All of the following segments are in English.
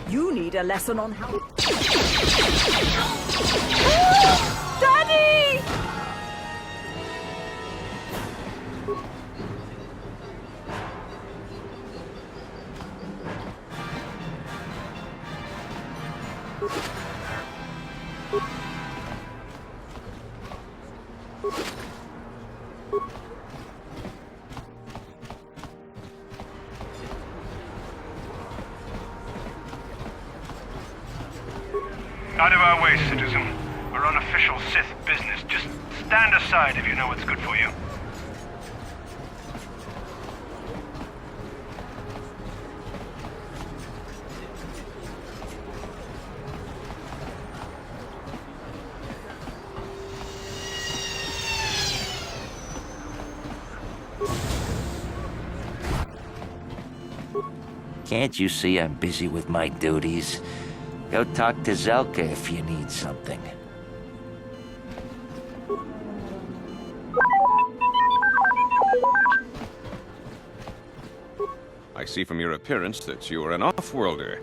You need a lesson on how... Daddy! Out of our way, citizen. We're on official Sith business. Just stand aside if you know what's good for you. Can't you see I'm busy with my duties? Go talk to Zelka if you need something. I see from your appearance that you are an off-worlder.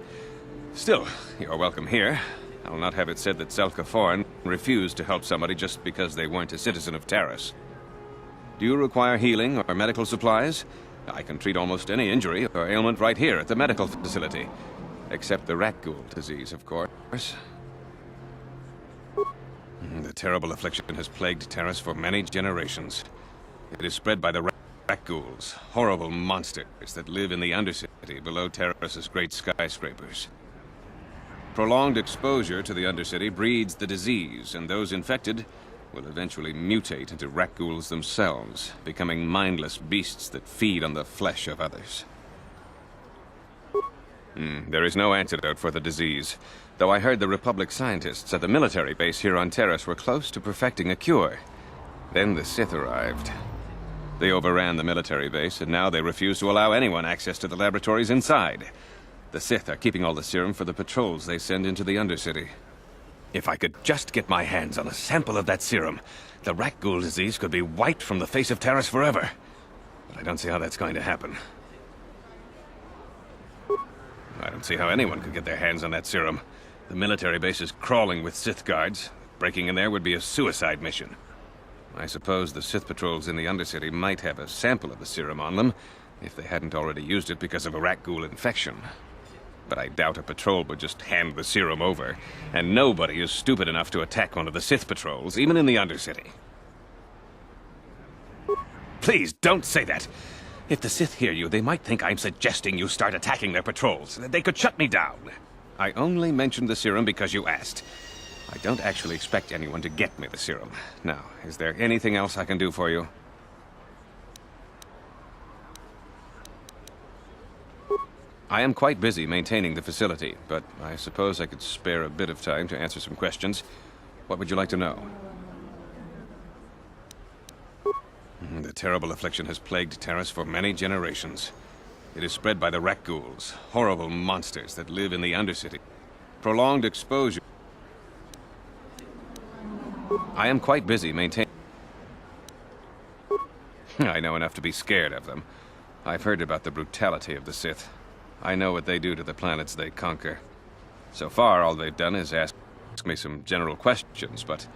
Still, you're welcome here. I'll not have it said that Zelka Foreign refused to help somebody just because they weren't a citizen of Taris. Do you require healing or medical supplies? I can treat almost any injury or ailment right here at the medical facility. Except the Rakghoul disease, of course. The terrible affliction has plagued Taris for many generations. It is spread by the Rakghouls, horrible monsters that live in the Undercity below Taris's great skyscrapers. Prolonged exposure to the Undercity breeds the disease, and those infected will eventually mutate into Rakghouls themselves, becoming mindless beasts that feed on the flesh of others. There is no antidote for the disease, though I heard the Republic scientists at the military base here on Taris were close to perfecting a cure. Then the Sith arrived. They overran the military base, and now they refuse to allow anyone access to the laboratories inside. The Sith are keeping all the serum for the patrols they send into the Undercity. If I could just get my hands on a sample of that serum, the Rakghoul disease could be wiped from the face of Taris forever. But I don't see how that's going to happen. I don't see how anyone could get their hands on that serum. The military base is crawling with Sith guards. Breaking in there would be a suicide mission. I suppose the Sith patrols in the Undercity might have a sample of the serum on them, if they hadn't already used it because of a Rakghoul infection. But I doubt a patrol would just hand the serum over, and nobody is stupid enough to attack one of the Sith patrols, even in the Undercity. Please, don't say that! If the Sith hear you, they might think I'm suggesting you start attacking their patrols. They could shut me down. I only mentioned the serum because you asked. I don't actually expect anyone to get me the serum. Now, is there anything else I can do for you? I am quite busy maintaining the facility, but I suppose I could spare a bit of time to answer some questions. What would you like to know? The terrible affliction has plagued Taris for many generations. It is spread by the Rakghouls, horrible monsters that live in the Undercity. Prolonged exposure... I am quite busy maintaining... I know enough to be scared of them. I've heard about the brutality of the Sith. I know what they do to the planets they conquer. So far, all they've done is ask me some general questions, but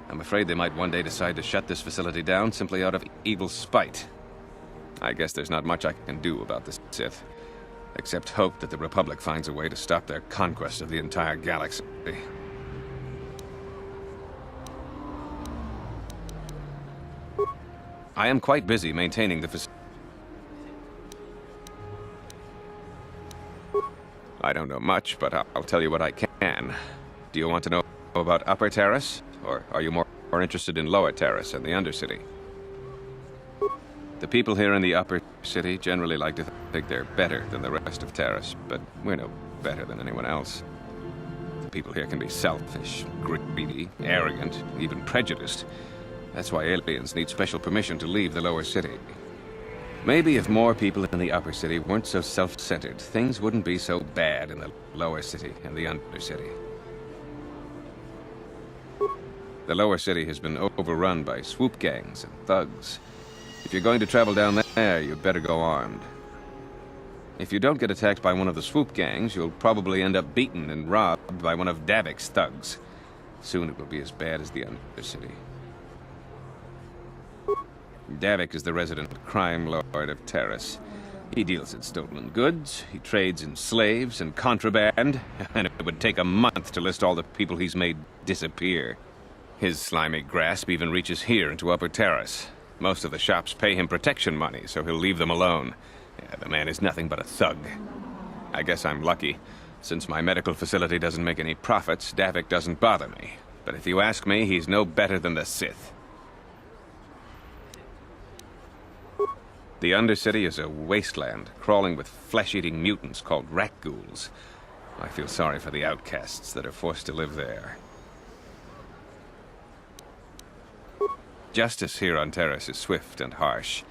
I'm afraid they might one day decide to shut this facility down simply out of evil spite. I guess there's not much I can do about the Sith, except hope that the Republic finds a way to stop their conquest of the entire galaxy. I am quite busy maintaining the facility. I don't know much, but I'll tell you what I can. Do you want to know about Upper Taris, or are you more interested in Lower Taris and the Undercity? The people here in the Upper City generally like to think they're better than the rest of Taris, but we're no better than anyone else. The people here can be selfish, greedy, arrogant, even prejudiced. That's why aliens need special permission to leave the Lower City. Maybe if more people in the Upper City weren't so self-centered, things wouldn't be so bad in the Lower City and the Undercity. The Lower City has been overrun by swoop gangs and thugs. If you're going to travel down there, you'd better go armed. If you don't get attacked by one of the swoop gangs, you'll probably end up beaten and robbed by one of Davik's thugs. Soon it will be as bad as the Undercity. Davik is the resident crime lord of Terrace. He deals in stolen goods, he trades in slaves and contraband, and it would take a month to list all the people he's made disappear. His slimy grasp even reaches here into Upper Terrace. Most of the shops pay him protection money, so he'll leave them alone. Yeah, the man is nothing but a thug. I guess I'm lucky. Since my medical facility doesn't make any profits, Davik doesn't bother me. But if you ask me, he's no better than the Sith. The Undercity is a wasteland, crawling with flesh-eating mutants called Rakghouls. I feel sorry for the outcasts that are forced to live there. Justice here on Terrace is swift and harsh.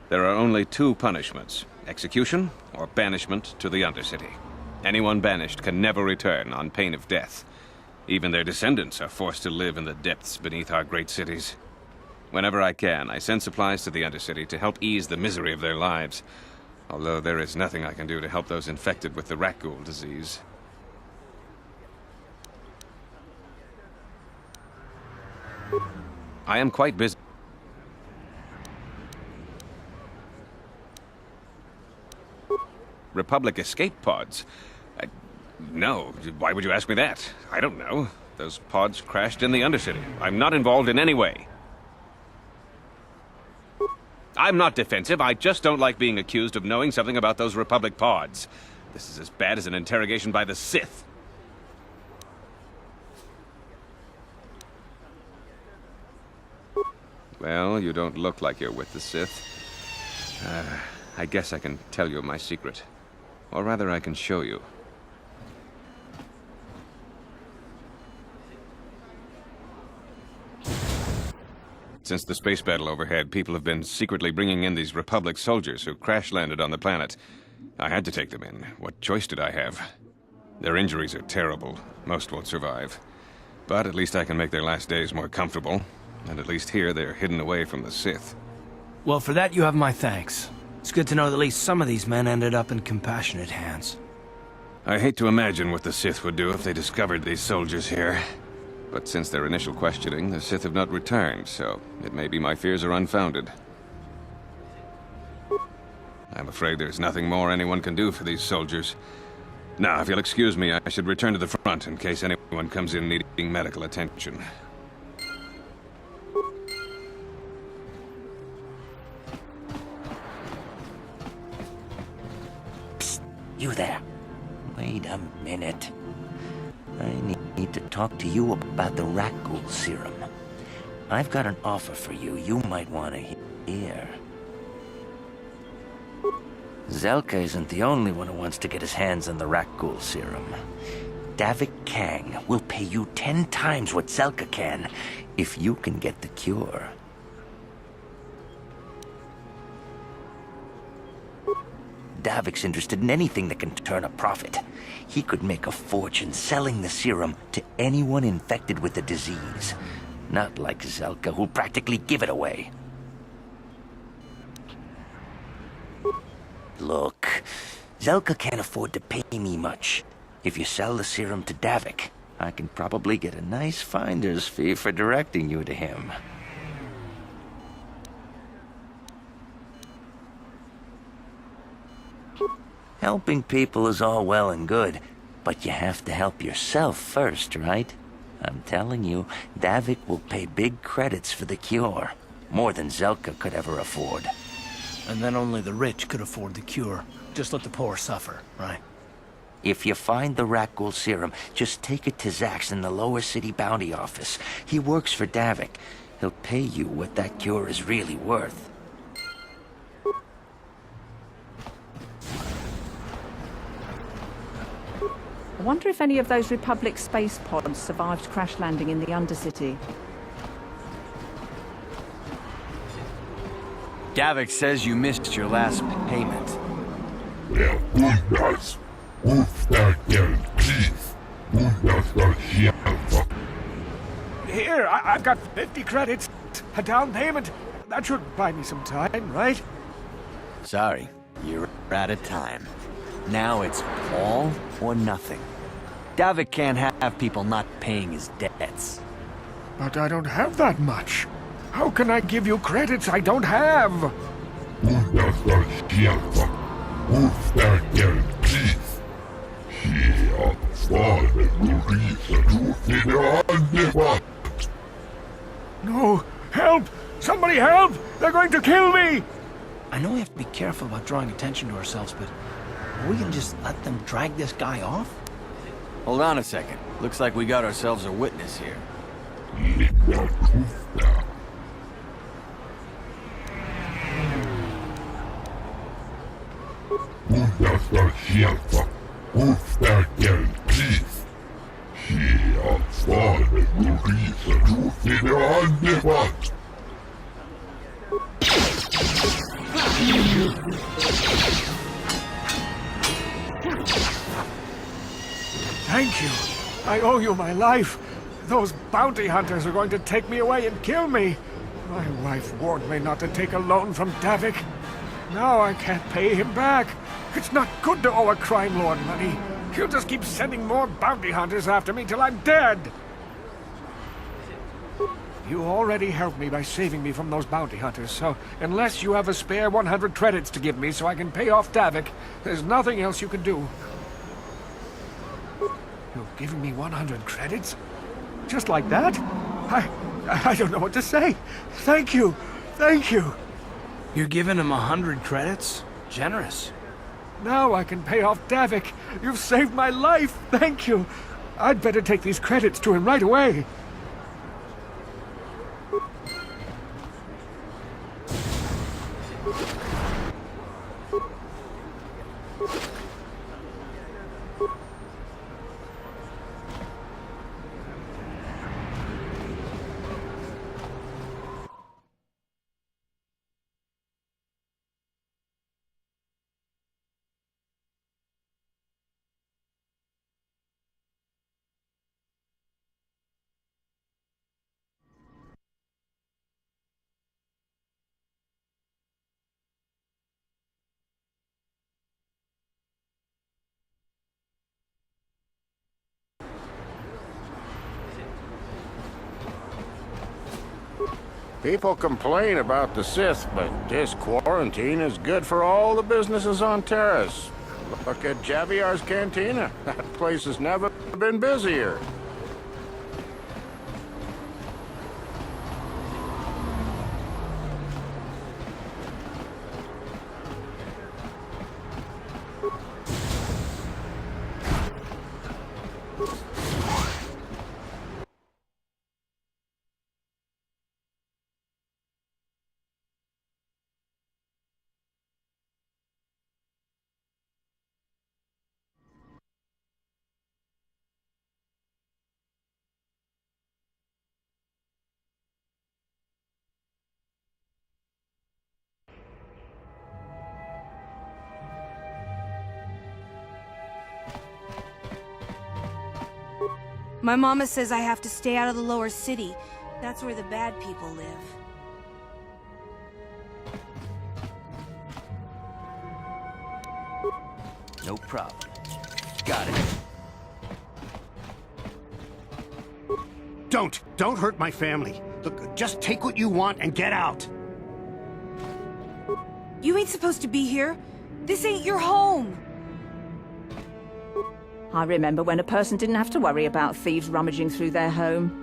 There are only two punishments: execution or banishment to the Undercity. Anyone banished can never return on pain of death. Even their descendants are forced to live in the depths beneath our great cities. Whenever I can, I send supplies to the Undercity to help ease the misery of their lives. Although there is nothing I can do to help those infected with the Rakghoul disease. I am quite busy. Republic escape pods? No, why would you ask me that? I don't know. Those pods crashed in the Undercity. I'm not involved in any way. I'm not defensive, I just don't like being accused of knowing something about those Republic pods. This is as bad as an interrogation by the Sith. Well, you don't look like you're with the Sith. I guess I can tell you my secret. Or rather, I can show you. Since the space battle overhead, people have been secretly bringing in these Republic soldiers who crash-landed on the planet. I had to take them in. What choice did I have? Their injuries are terrible. Most won't survive. But at least I can make their last days more comfortable. And at least here, they're hidden away from the Sith. Well, for that, you have my thanks. It's good to know that at least some of these men ended up in compassionate hands. I hate to imagine what the Sith would do if they discovered these soldiers here. But since their initial questioning, the Sith have not returned, so it may be my fears are unfounded. I'm afraid there's nothing more anyone can do for these soldiers. Now, if you'll excuse me, I should return to the front in case anyone comes in needing medical attention. Psst, you there. Wait a minute. I need to talk to you about the Rakghoul serum. I've got an offer for you might want to hear. Zelka isn't the only one who wants to get his hands on the Rakghoul serum. Davik Kang will pay you 10 times what Zelka can if you can get the cure. Davik's interested in anything that can turn a profit. He could make a fortune selling the serum to anyone infected with the disease. Not like Zelka, who'll practically give it away. Look, Zelka can't afford to pay me much. If you sell the serum to Davik, I can probably get a nice finder's fee for directing you to him. Helping people is all well and good, but you have to help yourself first, right? I'm telling you, Davik will pay big credits for the cure. More than Zelka could ever afford. And then only the rich could afford the cure. Just let the poor suffer, right? If you find the Rakghoul serum, just take it to Zax in the Lower City Bounty Office. He works for Davik. He'll pay you what that cure is really worth. I wonder if any of those Republic space pods survived crash landing in the Undercity. Davik says you missed your last payment. Der Bundas ruft der Tief. Bundas soll hier einfach. Here, I've got 50 credits. A down payment. That should buy me some time, right? Sorry, you're out of time. Now it's all or nothing. Davik can't have people not paying his debts. But I don't have that much. How can I give you credits I don't have? Understa chefa. Osäker pris. Ansvaret och risar du No! Help! Somebody help! They're going to kill me! I know we have to be careful about drawing attention to ourselves, but are we gonna just let them drag this guy off? Hold on a second. Looks like we got ourselves a witness here. Understa chefa. Osäker pris. Ansvaret och risar du Thank you. I owe you my life. Those bounty hunters are going to take me away and kill me. My wife warned me not to take a loan from Davik. Now I can't pay him back. It's not good to owe a crime lord money. He'll just keep sending more bounty hunters after me till I'm dead. You already helped me by saving me from those bounty hunters, so unless you have a spare 100 credits to give me so I can pay off Davik, there's nothing else you can do. You're giving me 100 credits? Just like that? I don't know what to say. Thank you. Thank you. You're giving him 100 credits? Generous. Now I can pay off Davik. You've saved my life. Thank you. I'd better take these credits to him right away. People complain about the Sith, but this quarantine is good for all the businesses on Terrace. Look at Javiar's Cantina. That place has never been busier. My mama says I have to stay out of the lower city. That's where the bad people live. No problem. Got it. Don't hurt my family. Look, just take what you want and get out. You ain't supposed to be here. This ain't your home. I remember when a person didn't have to worry about thieves rummaging through their home.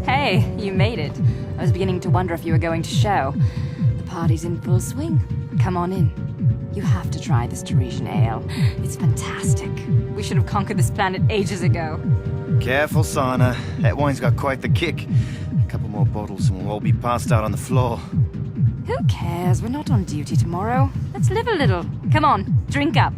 Hey, you made it. I was beginning to wonder if you were going to show. The party's in full swing. Come on in. You have to try this Teresian ale. It's fantastic. We should have conquered this planet ages ago. Careful, Sana. That wine's got quite the kick. A couple more bottles and we'll all be passed out on the floor. Who cares? We're not on duty tomorrow. Let's live a little. Come on, drink up.